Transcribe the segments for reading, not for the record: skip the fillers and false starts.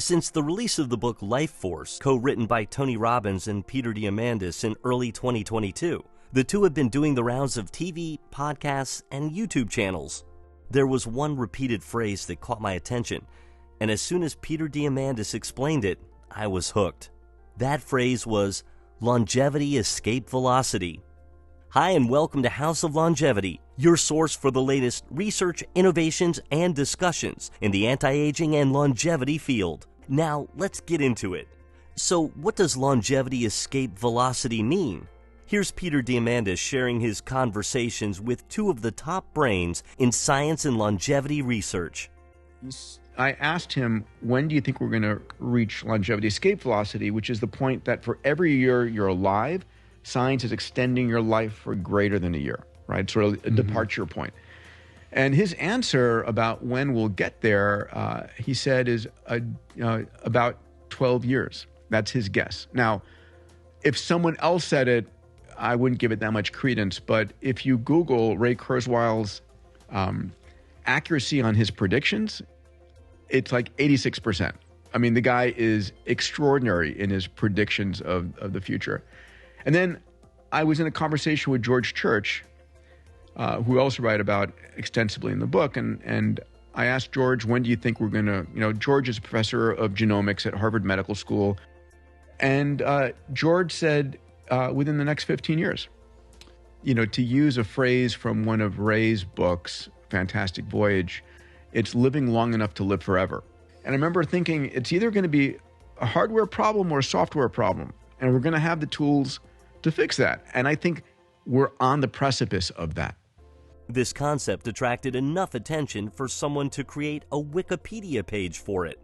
Since the release of the book Life Force, co-written by Tony Robbins and Peter Diamandis in early 2022, the two have been doing the rounds of TV, podcasts, and YouTube channels. There was one repeated phrase that caught my attention, and as soon as Peter Diamandis explained it, I was hooked. That phrase was longevity escape velocity. Hi, and welcome to House of Longevity, your source for the latest research, innovations, and discussions in the anti-aging and longevity field. Now, let's get into it. So, what does longevity escape velocity mean? Here's Peter Diamandis sharing his conversations with two of the top brains in science and longevity research. I asked him, when do you think we're going to reach longevity escape velocity, which is the point that for every year you're alive, science is extending your life for greater than a year, right? Sort of a departure point. And his answer about when we'll get there, he said, is about 12 years. That's his guess. Now, if someone else said it, I wouldn't give it that much credence. But if you Google Ray Kurzweil's accuracy on his predictions, it's like 86%. I mean, the guy is extraordinary in his predictions of the future. And then I was in a conversation with George Church, who I also write about extensively in the book. And I asked George, when do you think we're going to, George is a professor of genomics at Harvard Medical School. And George said, within the next 15 years. To use a phrase from one of Ray's books, Fantastic Voyage, it's living long enough to live forever. And I remember thinking it's either going to be a hardware problem or a software problem, and we're going to have the tools to fix that. And I think we're on the precipice of that. This concept attracted enough attention for someone to create a Wikipedia page for it.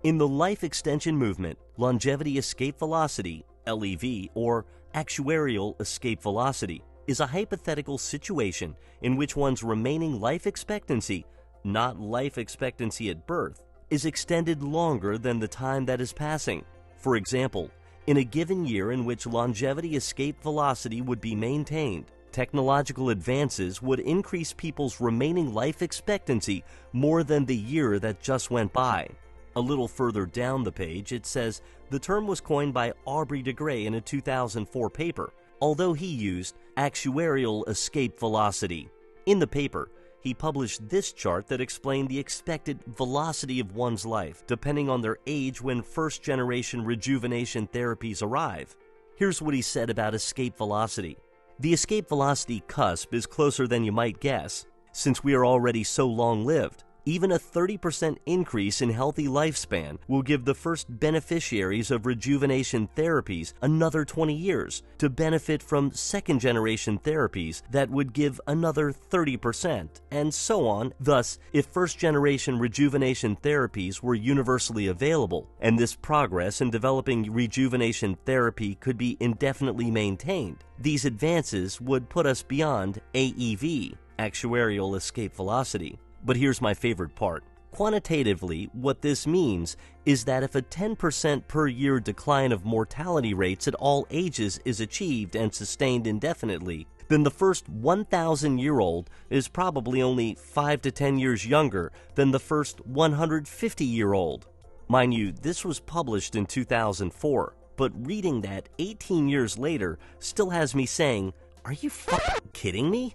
In the life extension movement, longevity escape velocity, LEV, or actuarial escape velocity, is a hypothetical situation in which one's remaining life expectancy, not life expectancy at birth, is extended longer than the time that is passing. For example, in a given year in which longevity escape velocity would be maintained, technological advances would increase people's remaining life expectancy more than the year that just went by. A little further down the page, it says the term was coined by Aubrey de Grey in a 2004 paper, although he used actuarial escape velocity. In the paper, he published this chart that explained the expected velocity of one's life depending on their age when first-generation rejuvenation therapies arrive. Here's what he said about escape velocity. The escape velocity cusp is closer than you might guess. Since we are already so long-lived, even a 30% increase in healthy lifespan will give the first beneficiaries of rejuvenation therapies another 20 years to benefit from second-generation therapies that would give another 30%, and so on. Thus, if first-generation rejuvenation therapies were universally available, and this progress in developing rejuvenation therapy could be indefinitely maintained, these advances would put us beyond AEV, actuarial escape velocity. But here's my favorite part. Quantitatively, what this means is that if a 10% per year decline of mortality rates at all ages is achieved and sustained indefinitely, then the first 1,000-year-old is probably only 5 to 10 years younger than the first 150-year-old. Mind you, this was published in 2004, but reading that 18 years later still has me saying, are you fucking kidding me?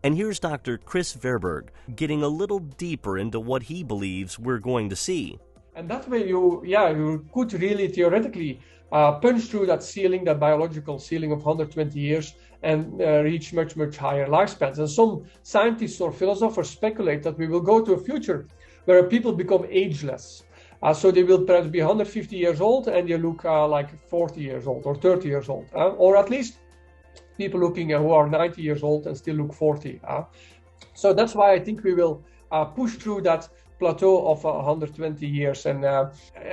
And here's Dr. Chris Verberg getting a little deeper into what he believes we're going to see. And that way you could really theoretically punch through that ceiling, that biological ceiling of 120 years and reach much, much higher lifespans. And some scientists or philosophers speculate that we will go to a future where people become ageless. So they will perhaps be 150 years old and they look like 40 years old or 30 years old, or at least people looking who are 90 years old and still look 40. So that's why I think we will push through that plateau of 120 years. And I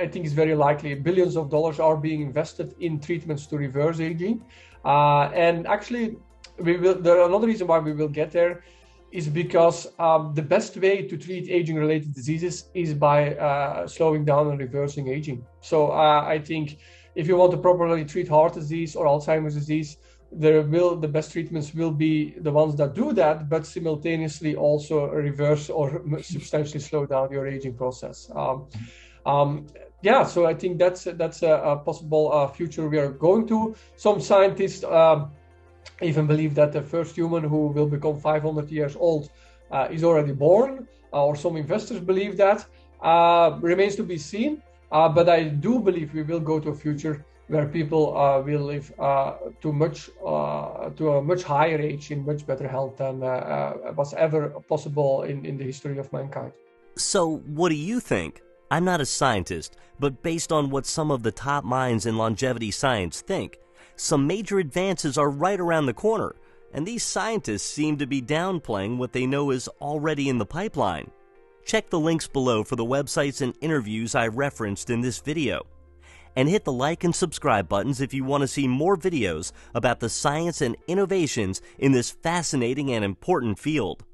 think it's very likely billions of dollars are being invested in treatments to reverse aging. And actually, another reason why we will get there is because the best way to treat aging-related diseases is by slowing down and reversing aging. So I think if you want to properly treat heart disease or Alzheimer's disease, the best treatments will be the ones that do that, but simultaneously also reverse or substantially slow down your aging process. Yeah, so I think that's a possible future we are going to. Some scientists even believe that the first human who will become 500 years old is already born, or some investors believe that. Remains to be seen, but I do believe we will go to a future where people will live to a much higher age in much better health than was ever possible in the history of mankind. So, what do you think? I'm not a scientist, but based on what some of the top minds in longevity science think, some major advances are right around the corner, and these scientists seem to be downplaying what they know is already in the pipeline. Check the links below for the websites and interviews I referenced in this video. And hit the like and subscribe buttons if you want to see more videos about the science and innovations in this fascinating and important field.